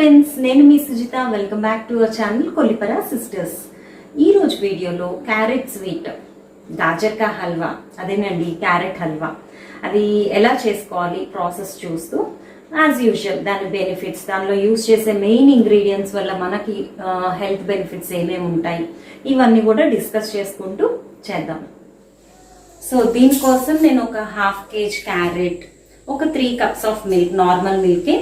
Friends, నేను మీ Sujitha. Welcome back to our channel Kollipara sisters. ఈ రోజు వీడియోలో క్యారెట్ స్వీట్, గాజర్ కా హల్వా, అదేనండి క్యారెట్ హల్వా, అది ఎలా చేసుకోవాలి ప్రాసెస్ చూస్తూ యాజ్ యూజువల్ దాని బెనిఫిట్స్, దానిలో యూజ్ చేసే మెయిన్ ఇంగ్రీడియంట్స్ వల్ల మనకి హెల్త్ బెనిఫిట్స్ ఏమేమి ఉంటాయి ఇవన్నీ కూడా డిస్కస్ చేసుకుంటూ చేద్దాం. సో దీనికోసం నేను ఒక హాఫ్ కేజీ క్యారెట్, ఒక 3 cups ఆఫ్ మిల్క్, నార్మల్ మిల్కే,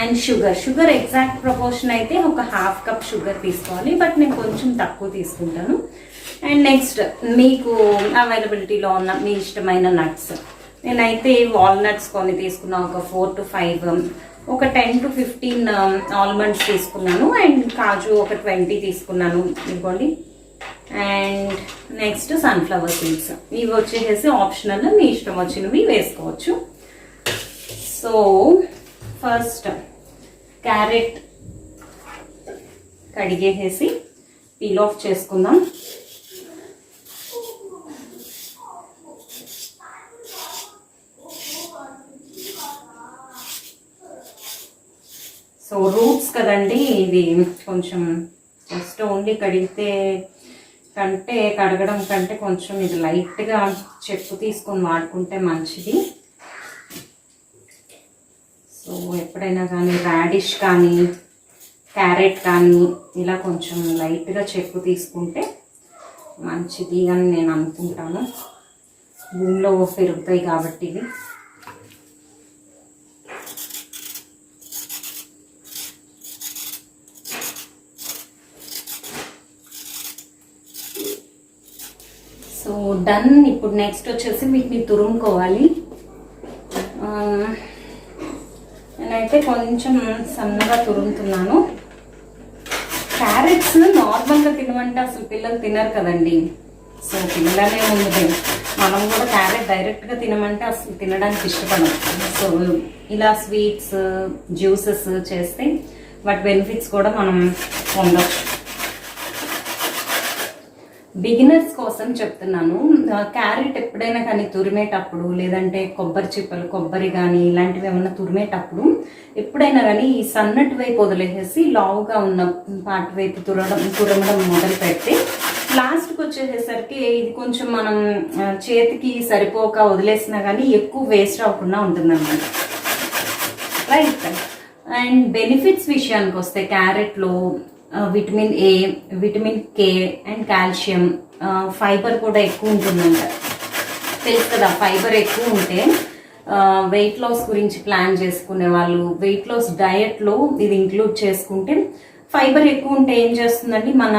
అండ్ షుగర్ ఎగ్జాక్ట్ ప్రపోర్షన్ అయితే ఒక ½ కప్ షుగర్ తీసుకోవాలి, బట్ నేను కొంచెం తక్కువ తీసుకుంటాను. అండ్ నెక్స్ట్ మీకు అవైలబిలిటీలో ఉన్న మీ ఇష్టమైన నట్స్, నేనైతే వాల్నట్స్ కొన్ని తీసుకున్నాను, ఒక 4 to 5, ఒక 10 to 15 ఆల్మండ్స్ తీసుకున్నాను, అండ్ కాజు ఒక 20 తీసుకున్నాను ఇదిగోండి. అండ్ నెక్స్ట్ సన్ఫ్లవర్ సీడ్స్, ఇవి వచ్చేసి ఆప్షనల్, మీ ఇష్టం వచ్చినవి వేసుకోవచ్చు. సో ఫస్ట్ క్యారెట్ కడిగేసి పీల్ ఆఫ్ చేసుకుందాం. సో రూట్స్ కదండి, ఇది కొంచెం జస్ట్ ఓన్లీ కడగడం కంటే కొంచెం ఇది లైట్గా చెక్కు తీసుకొని వాడుకుంటే మంచిది. సో ఎప్పుడైనా కానీ రాడిష్ కానీ క్యారెట్ కానీ ఇలా కొంచెం లైట్గా చెక్కు తీసుకుంటే మంచిది అని నేను అనుకుంటాను. భూమిలో పెరుగుతాయి కాబట్టి ఇవి. So done. ఇప్పుడు నెక్స్ట్ వచ్చేసి వీటిని తురుముకోవాలి. నేనైతే కొంచెం సన్నగా తురుముతున్నాను. క్యారెట్స్ నార్మల్గా తినమంటే అసలు పిల్లలు తినరు కదండి. సో పిల్లలనే ఉంది, మనం కూడా క్యారెట్ డైరెక్ట్గా తినమంటే అసలు తినడానికి ఇష్టపడం. సో ఇలా స్వీట్స్, జ్యూసెస్ చేస్తే వాటి బెనిఫిట్స్ కూడా మనం పొందవచ్చు. బిగినర్స్ కోసం చెప్తున్నాను, క్యారెట్ ఎప్పుడైనా కానీ తురిమేటప్పుడు, లేదంటే కొబ్బరి కానీ ఇలాంటివి ఏమన్నా తురిమేటప్పుడు ఎప్పుడైనా కానీ ఈ సన్నటి వైపు వదిలేసేసి లావుగా ఉన్న పార్ట్ వైపు తురమడం మొదలు పెడితే లాస్ట్కి వచ్చేసేసరికి ఇది కొంచెం మనం చేతికి సరిపోక వదిలేసినా కానీ ఎక్కువ వేస్ట్ అవ్వకుండా ఉంటుందన్నమాట. రైట్. అండ్ బెనిఫిట్స్ విషయానికి వస్తే క్యారెట్లో vitamin A, vitamin K and calcium, fibre కూడా ఎక్కువ ఉంటుందంట. తెలుసు కదా, ఫైబర్ ఎక్కువ ఉంటే వెయిట్ లాస్ గురించి ప్లాన్ చేసుకునే వాళ్ళు వెయిట్ లాస్ డయట్లో ఇది ఇంక్లూడ్ చేసుకుంటే, ఫైబర్ ఎక్కువ ఉంటే ఏం చేస్తుందండి, మన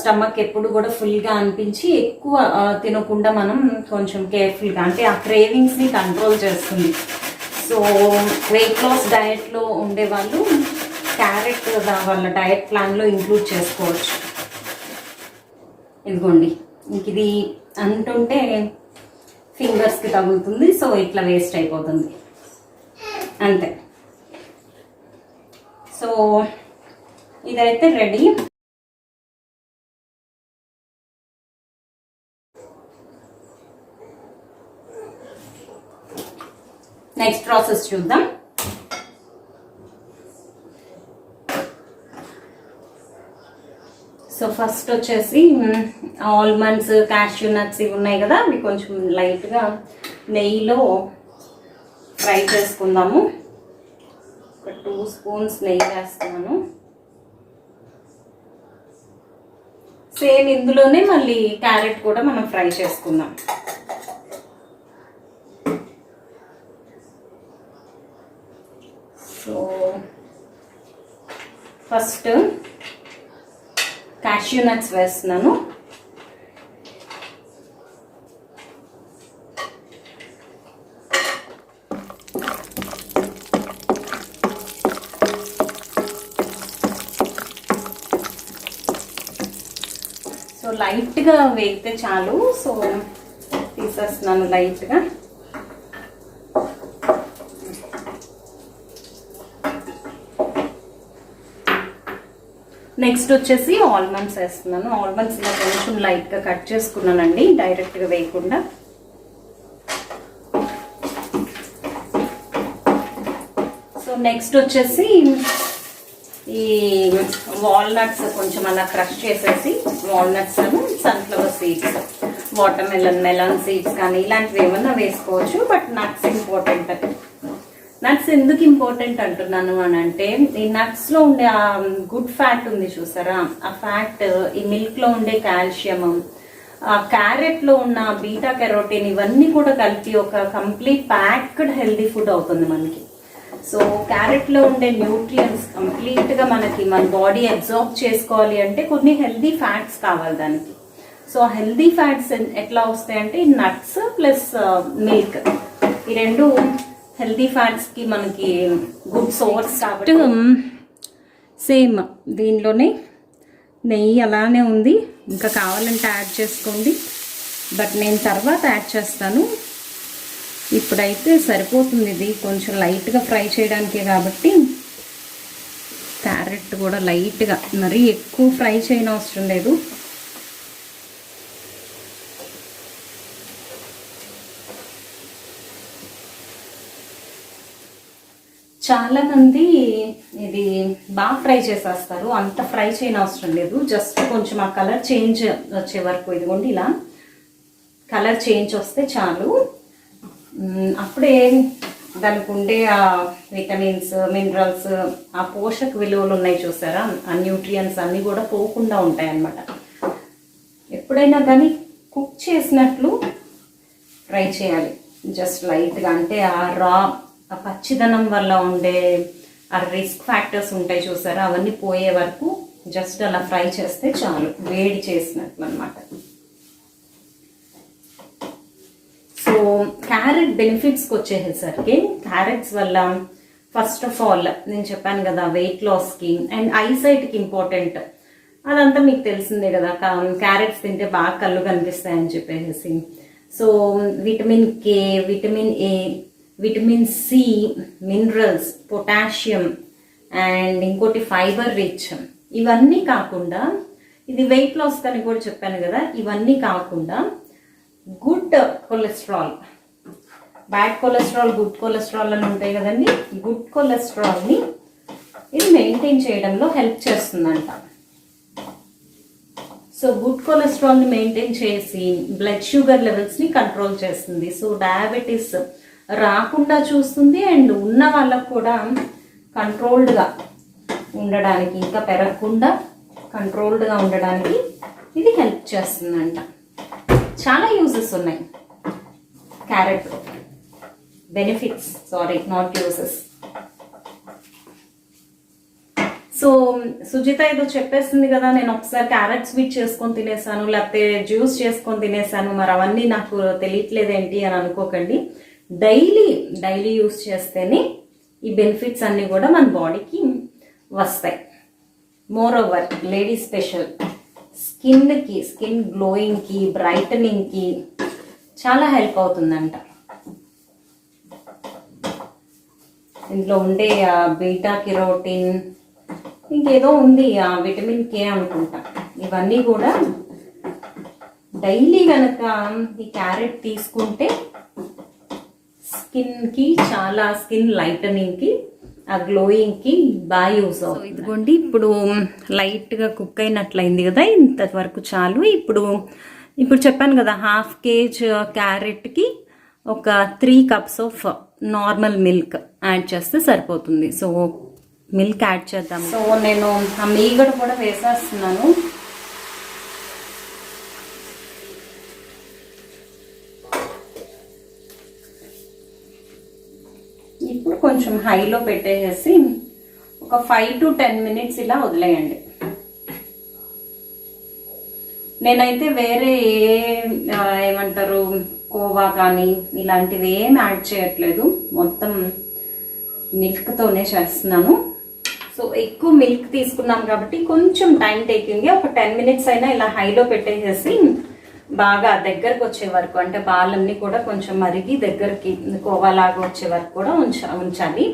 స్టమక్ ఎప్పుడు కూడా ఫుల్గా అనిపించి ఎక్కువ తినకుండా మనం కొంచెం కేర్ఫుల్గా, అంటే ఆ క్రేవింగ్స్ని కంట్రోల్ చేస్తుంది. సో వెయిట్ లాస్ డయట్లో ఉండేవాళ్ళు క్యారెట్ వాళ్ళ డయట్ ప్లాన్లో ఇంక్లూడ్ చేసుకోవచ్చు. ఇదిగోండి, ఇంక ఇది అంటుంటే ఫింగర్స్కి తగులుతుంది, సో ఇట్లా వేస్ట్ అయిపోతుంది అంతే. సో ఇదైతే రెడీ. నెక్స్ట్ ప్రాసెస్ చూద్దాం. సో ఫస్ట్ వచ్చేసి ఆల్మండ్స్, క్యాష్యూ నట్స్ ఇవి ఉన్నాయి కదా, అవి కొంచెం లైట్గా నెయ్యిలో ఫ్రై చేసుకుందాము. ఒక 2 స్పూన్స్ నెయ్యి వేస్తున్నాను. సేమ్ ఇందులోనే మళ్ళీ క్యారెట్ కూడా మనం ఫ్రై చేసుకుందాం. సో ఫస్ట్ క్యాష్యూ నట్స్ వేస్తున్నాను. సో లైట్గా వేగితే చాలు, సో తీసేస్తున్నాను లైట్గా. నెక్స్ట్ వచ్చేసి ఆల్మండ్స్ వేస్తున్నాను. ఆల్మండ్స్ ఇలా కొంచెం లైట్గా కట్ చేసుకున్నానండి, డైరెక్ట్గా వేయకుండా. సో నెక్స్ట్ వచ్చేసి ఈ వాల్నట్స్ కొంచెం అలా క్రష్ చేసేసి, walnuts sunflower seeds, melon seeds కానీ ఇలాంటివి ఏమన్నా వేసుకోవచ్చు. But nuts important. నట్స్ ఎందుకు ఇంపార్టెంట్ అంటున్నాను అని అంటే, ఈ నట్స్ లో ఉండే ఆ గుడ్ ఫ్యాట్ ఉంది చూసారా, ఆ ఫ్యాట్ ఈ మిల్క్ లో ఉండే కాల్షియం, ఆ క్యారెట్ లో ఉన్న బీటా కెరోటిన్, ఇవన్నీ కూడా కలిపి ఒక కంప్లీట్ ప్యాక్డ్ హెల్దీ ఫుడ్ అవుతుంది మనకి. సో క్యారెట్ లో ఉండే న్యూట్రియంట్స్ కంప్లీట్ గా మన బాడీ అబ్జార్బ్ చేసుకోవాలి అంటే కొన్ని హెల్దీ ఫ్యాట్స్ కావాలి దానికి. సో హెల్దీ ఫ్యాట్స్ ఎట్లా వస్తాయంటే నట్స్ ప్లస్ మిల్క్, ఈ రెండు హెల్దీ ఫ్యాట్స్ కి మనకి గుడ్ సోర్స్ కాబట్టి. సేమ్ దీనిలోనే నెయ్యి అలానే ఉంది, ఇంకా కావాలంటే యాడ్ చేసుకోండి, బట్ నేను తర్వాత యాడ్ చేస్తాను. ఇప్పుడైతే సరిపోతుంది, ఇది కొంచెం లైట్గా ఫ్రై చేయడానికే కాబట్టి. క్యారెట్ కూడా లైట్గా, మరీ ఎక్కువ ఫ్రై చేయని అవసరం లేదు. చాలా మంది ఇది బాగా ఫ్రై చేసేస్తారు, అంత ఫ్రై చేయని అవసరం లేదు. జస్ట్ కొంచెం ఆ కలర్ చేంజ్ వచ్చే వరకు, ఇదిగోండి ఇలా కలర్ చేంజ్ వస్తే చాలు. అప్పుడే దానికి ఉండే ఆ విటమిన్స్, మినరల్స్, ఆ పోషక విలువలు ఉన్నాయి చూసారా, ఆ న్యూట్రియంట్స్ అన్నీ కూడా పోకుండా ఉంటాయి అన్నమాట. ఎప్పుడైనా కానీ కుక్ చేసినట్లు ఫ్రై చేయాలి, జస్ట్ లైట్గా. అంటే ఆ పచ్చిదనం వల్ల ఉండే ఆ రిస్క్ ఫ్యాక్టర్స్ ఉంటాయి చూసారా, అవన్నీ పోయే వరకు జస్ట్ అలా ఫ్రై చేస్తే చాలు, వేడి చేసినట్లు అనమాట. సో క్యారెట్ బెనిఫిట్స్కి వచ్చేసరికి, క్యారెట్స్ వల్ల ఫస్ట్ ఆఫ్ ఆల్ నేను చెప్పాను కదా వెయిట్ లాస్కి అండ్ ఐసైట్కి ఇంపార్టెంట్. అదంతా మీకు తెలిసిందే కదా, క్యారెట్స్ తింటే బాగా కళ్ళు కనిపిస్తాయని చెప్పేసి. So vitamin K, vitamin A, vitamin C, minerals, potassium and ఇంకోటి ఫైబర్ రిచ్. ఇవన్నీ కాకుండా, ఇది వెయిట్ లాస్ అని కూడా చెప్పాను కదా, ఇవన్నీ కాకుండా good cholesterol, bad cholesterol, good cholesterol అని ఉంటాయి కదండి. గుడ్ కొలెస్ట్రాల్ని ఇది మెయింటైన్ చేయడంలో హెల్ప్ చేస్తుందంట. సో గుడ్ కొలెస్ట్రాల్ని మెయింటైన్ చేసి బ్లడ్ షుగర్ లెవెల్స్ని కంట్రోల్ చేస్తుంది. సో డయాబెటీస్ రాకుండా చూస్తుంది అండ్ ఉన్న వాళ్ళకు కూడా కంట్రోల్డ్గా ఉండడానికి, ఇంకా పెరగకుండా కంట్రోల్డ్గా ఉండడానికి ఇది హెల్ప్ చేస్తుందంట. చాలా యూజెస్ ఉన్నాయి carrot, benefits, sorry naught uses. So Sujitha ఏదో చెప్పేస్తుంది కదా, నేను ఒకసారి క్యారెట్ స్వీట్ చేసుకొని తినేసాను, లేకపోతే జ్యూస్ చేసుకొని తినేసాను, మరి అవన్నీ నాకు తెలియట్లేదేంటి అని అనుకోకండి. డైలీ యూస్ చేస్తేనే ఈ బెనిఫిట్స్ అన్నీ కూడా మన బాడీకి వస్తాయి. మోర్ ఓవర్ లేడీ స్పెషల్ స్కిన్కి, స్కిన్ గ్లోయింగ్కి, బ్రైటనింగ్కి చాలా హెల్ప్ అవుతుందంట. ఇందులో ఉండే బీటా కెరోటిన్, ఇంకేదో ఉంది ఆ విటమిన్ కే అనుకుంటా, ఇవన్నీ కూడా డైలీ కనుక ఈ క్యారెట్ తీసుకుంటే స్కిన్కి చాలా, స్కిన్ లైటనింగ్కి, ఆ గ్లోయింగ్కి బాగా యూస్ అవుతుంది. ఇదిగోండి ఇప్పుడు లైట్గా కుక్ అయినట్లయింది కదా, ఇంతవరకు చాలు. ఇప్పుడు చెప్పాను కదా, హాఫ్ కేజీ క్యారెట్కి ఒక 3 cups of normal milk add చేస్తే సరిపోతుంది. సో మిల్క్ యాడ్ చేద్దాం. సో నేను ఆ మీగడ కూడా వేసేస్తున్నాను. ఇప్పుడు కొంచెం హైలో పెట్టేసి ఒక 5 to 10 minutes ఇలా వదిలేయండి. నేనైతే వేరే ఏమంటారు కోవా కానీ ఇలాంటివి ఏం యాడ్ చేయట్లేదు, మొత్తం మిల్క్తోనే చేస్తున్నాను. సో ఎక్కువ మిల్క్ తీసుకున్నాం కాబట్టి కొంచెం టైం టేకింగ్, ఒక 10 minutes అయినా ఇలా హైలో పెట్టేసేసి బాగా దగ్గరకు వచ్చే వరకు, అంటే పాలన్నీ కూడా కొంచెం మరిగి దగ్గరికి కోవాలాగా వచ్చే వరకు కూడా ఉంచాలి.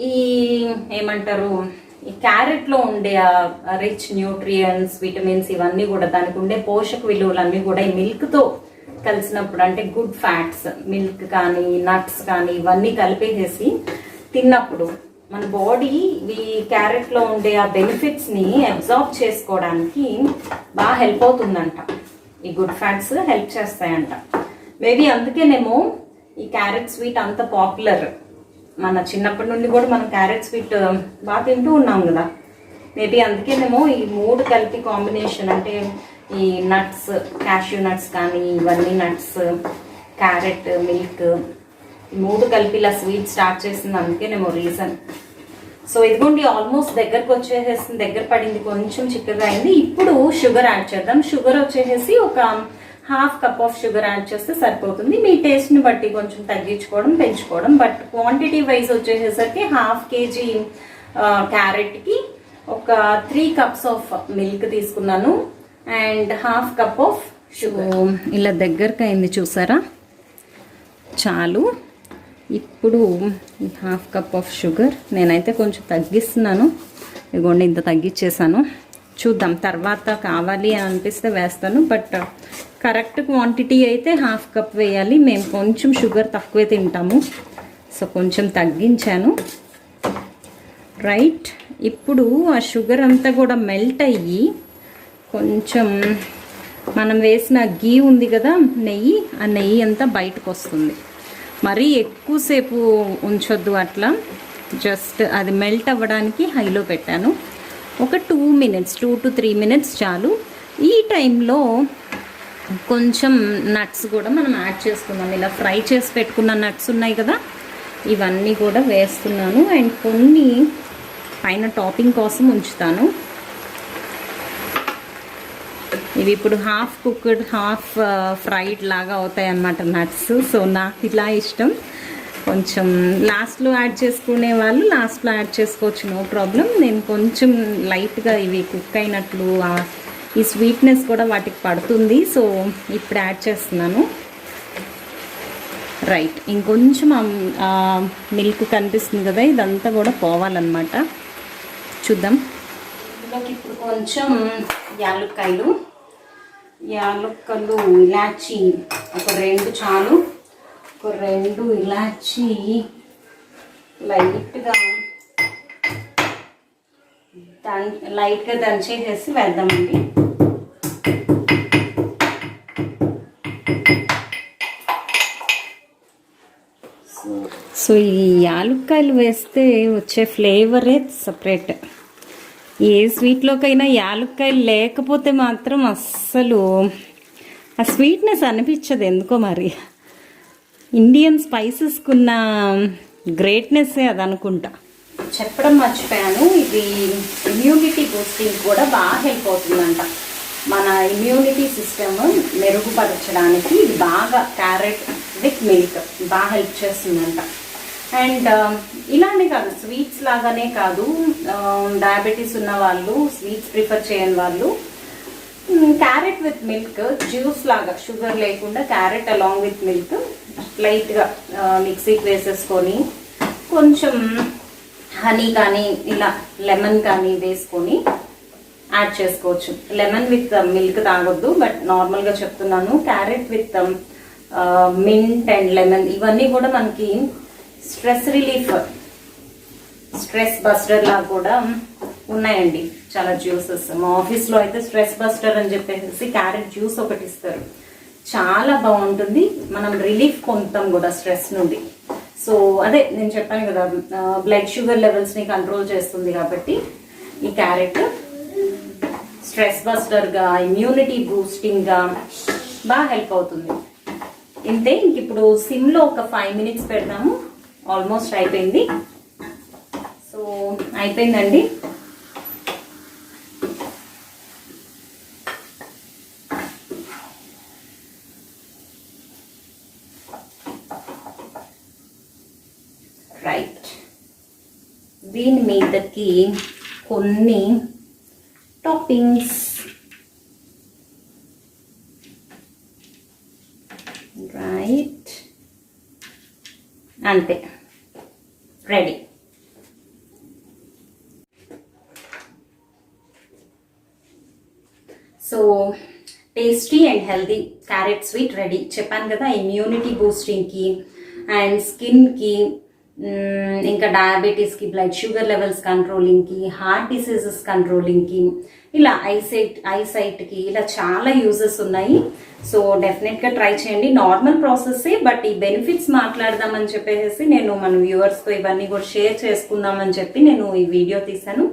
ఈ ఏమంటారు ఈ క్యారెట్లో ఉండే రిచ్ న్యూట్రియంట్స్, విటమిన్స్, ఇవన్నీ కూడా దానికి ఉండే పోషక విలువలన్నీ కూడా ఈ మిల్క్తో కలిసినప్పుడు, అంటే గుడ్ ఫ్యాట్స్, మిల్క్ కానీ నట్స్ కానీ ఇవన్నీ కలిపేసేసి తిన్నప్పుడు మన బాడీ ఈ క్యారెట్లో ఉండే ఆ బెనిఫిట్స్ని అబ్జార్బ్ చేసుకోవడానికి బాగా హెల్ప్ అవుతుందంట. ఈ గుడ్ ఫ్యాట్స్ హెల్ప్ చేస్తాయంట. మేబీ అందుకేనేమో ఈ క్యారెట్ స్వీట్ అంత పాపులర్. మన చిన్నప్పటి నుండి కూడా మనం క్యారెట్ స్వీట్ బాగా తింటూ ఉన్నాం కదా. మేబీ అందుకేనేమో ఈ 3 కలిపి కాంబినేషన్, అంటే ఈ నట్స్, క్యాష్యూ నట్స్ కానీ ఇవన్నీ నట్స్, క్యారెట్, మిల్క్, 3 కలిపి ఇలా స్వీట్ స్టార్ట్ చేసింది అందుకేనేమో రీజన్. సో ఇదిగోండి ఆల్మోస్ట్ దగ్గరకు వచ్చేసేసింది, దగ్గర పడింది, కొంచెం చిక్కగా అయింది. ఇప్పుడు షుగర్ యాడ్ చేద్దాం. షుగర్ వచ్చేసి ఒక ½ కప్ ఆఫ్ షుగర్ యాడ్ చేస్తే సరిపోతుంది. మీ టేస్ట్ని బట్టి కొంచెం తగ్గించుకోవడం పెంచుకోవడం. బట్ క్వాంటిటీ వైజ్ వచ్చేసేసరికి ½ కేజీ క్యారెట్కి ఒక 3 కప్స్ ఆఫ్ మిల్క్ తీసుకున్నాను అండ్ ½ కప్ ఆఫ్ షుగర్. ఇలా దగ్గరకు అయింది చూసారా, చాలు. ఇప్పుడు ½ కప్ ఆఫ్ షుగర్ నేనైతే కొంచెం తగ్గిస్తున్నాను. ఇదిగోండి ఇంత తగ్గించేసాను. చూద్దాం తర్వాత కావాలి అని అనిపిస్తే వేస్తాను. బట్ కరెక్ట్ క్వాంటిటీ అయితే ½ కప్ వేయాలి. మేము కొంచెం షుగర్ తక్కువే తింటాము, సో కొంచెం తగ్గించాను. రైట్, ఇప్పుడు ఆ షుగర్ అంతా కూడా మెల్ట్ అయ్యి కొంచెం మనం వేసిన గీ ఉంది కదా, నెయ్యి, ఆ నెయ్యి అంతా బయటకు వస్తుంది. మరీ ఎక్కువసేపు ఉంచొద్దు అట్లా, జస్ట్ అది మెల్ట్ అవ్వడానికి హైలో పెట్టాను. ఒక 2 to 3 మినిట్స్ చాలు. ఈ టైంలో కొంచెం నట్స్ కూడా మనం యాడ్ చేసుకుందాం. ఇలా ఫ్రై చేసి పెట్టుకున్న నట్స్ ఉన్నాయి కదా, ఇవన్నీ కూడా వేస్తున్నాను. అండ్ కొన్ని పైన టాపింగ్ కోసం ఉంచుతాను. ఇవి ఇప్పుడు హాఫ్ కుక్డ్ హాఫ్ ఫ్రైడ్ లాగా అవుతాయి అన్నమాట నట్స్. సో నాకు ఇలా ఇష్టం. కొంచెం లాస్ట్లో యాడ్ చేసుకునే వాళ్ళు లాస్ట్లో యాడ్ చేసుకోవచ్చు, నో ప్రాబ్లం. నేను కొంచెం లైట్గా ఇవి కుక్ అయినట్లు ఈ స్వీట్నెస్ కూడా వాటికి పడుతుంది, సో ఇప్పుడు యాడ్ చేస్తున్నాను. రైట్, ఇంకొంచెం మిల్క్ కనిపిస్తుంది కదా, ఇదంతా కూడా పోవాలన్నమాట. చూద్దాం. ఇందులోకి ఇప్పుడు కొంచెం యాలుక్కలు, ఇలాచి ఒక 2 చాలు. ఒక 2 ఇలాచి లైట్గా దంచేసేసి వేద్దామండి. సో ఈ యాలుక్కాయలు వేస్తే వచ్చే ఫ్లేవరే సపరేట్. ఏ స్వీట్లోకైనా యాలుక్కాయలు లేకపోతే మాత్రం అస్సలు ఆ స్వీట్నెస్ అనిపించదు ఎందుకో. మరి ఇండియన్ స్పైసెస్కున్న గ్రేట్నెస్సే అది అనుకుంటా. చెప్పడం మర్చిపోయాను, ఇది ఇమ్యూనిటీ బూస్టింగ్ కూడా బాగా హెల్ప్ అవుతుందంట. మన ఇమ్యూనిటీ సిస్టమ్ మెరుగుపరచడానికి ఇది బాగా క్యారెట్ విత్ మిల్క్ బాగా హెల్ప్ చేస్తుందంట. అండ్ ఇలానే కాదు, స్వీట్స్ లాగానే కాదు, డయాబెటీస్ ఉన్న వాళ్ళు, స్వీట్స్ ప్రిఫర్ చేయని వాళ్ళు క్యారెట్ విత్ మిల్క్ జ్యూస్ లాగా, షుగర్ లేకుండా క్యారెట్ అలాంగ్ విత్ మిల్క్ లైట్గా మిక్సీకి వేసేసుకొని కొంచెం హనీ కానీ ఇలా లెమన్ కానీ వేసుకొని యాడ్ చేసుకోవచ్చు. లెమన్ విత్ మిల్క్ తాగొద్దు, బట్ నార్మల్గా చెప్తున్నాను. Carrot with mint and lemon ఇవన్నీ కూడా మనకి స్ట్రెస్ రిలీఫ్, స్ట్రెస్ బస్టర్ లాగా కూడా ఉన్నాయండి చాలా జ్యూసెస్. మా ఆఫీస్లో అయితే స్ట్రెస్ బస్టర్ అని చెప్పేసి క్యారెట్ జ్యూస్ ఒకటి ఇస్తారు, చాలా బాగుంటుంది. మనం రిలీఫ్ పొందుతాం కూడా స్ట్రెస్ నుండి. సో అదే నేను చెప్పాను కదా, బ్లడ్ షుగర్ లెవెల్స్ని కంట్రోల్ చేస్తుంది కాబట్టి ఈ క్యారెట్ స్ట్రెస్ బస్టర్గా, ఇమ్యూనిటీ బూస్టింగ్గా బాగా హెల్ప్ అవుతుంది. ఇంతే. ఇంక ఇప్పుడు సిమ్లో ఒక 5 మినిట్స్ పెడదాము. ఆల్మోస్ట్ అయిపోయింది. సో అయిపోయిందండి. రైట్, దీని మీదకి కొన్ని టాపింగ్స్. రైట్, అంతే, ready. So tasty and healthy carrot sweet ready. చెప్పాను కదా, ఇమ్యూనిటీ బూస్టింగ్కి అండ్ స్కిన్కి ఇంకా డయాబెటీస్కి, బ్లడ్ షుగర్ లెవెల్స్ కంట్రోలింగ్కి, హార్ట్ డిసీజెస్ కంట్రోలింగ్కి, ఇలా ఐసైట్కి ఇలా చాలా యూజెస్ ఉన్నాయి. సో డెఫినెట్గా ట్రై చేయండి. నార్మల్ ప్రాసెస్సే, బట్ ఈ బెనిఫిట్స్ మాట్లాడదామని చెప్పేసి నేను మన వ్యూవర్స్తో ఇవన్నీ కూడా షేర్ చేసుకుందామని చెప్పి నేను ఈ వీడియో తీశాను.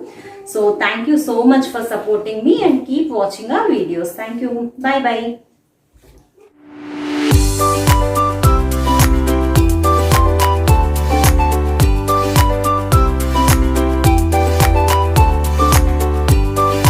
So thank you so much for supporting me and keep watching our videos. Thank you. By by.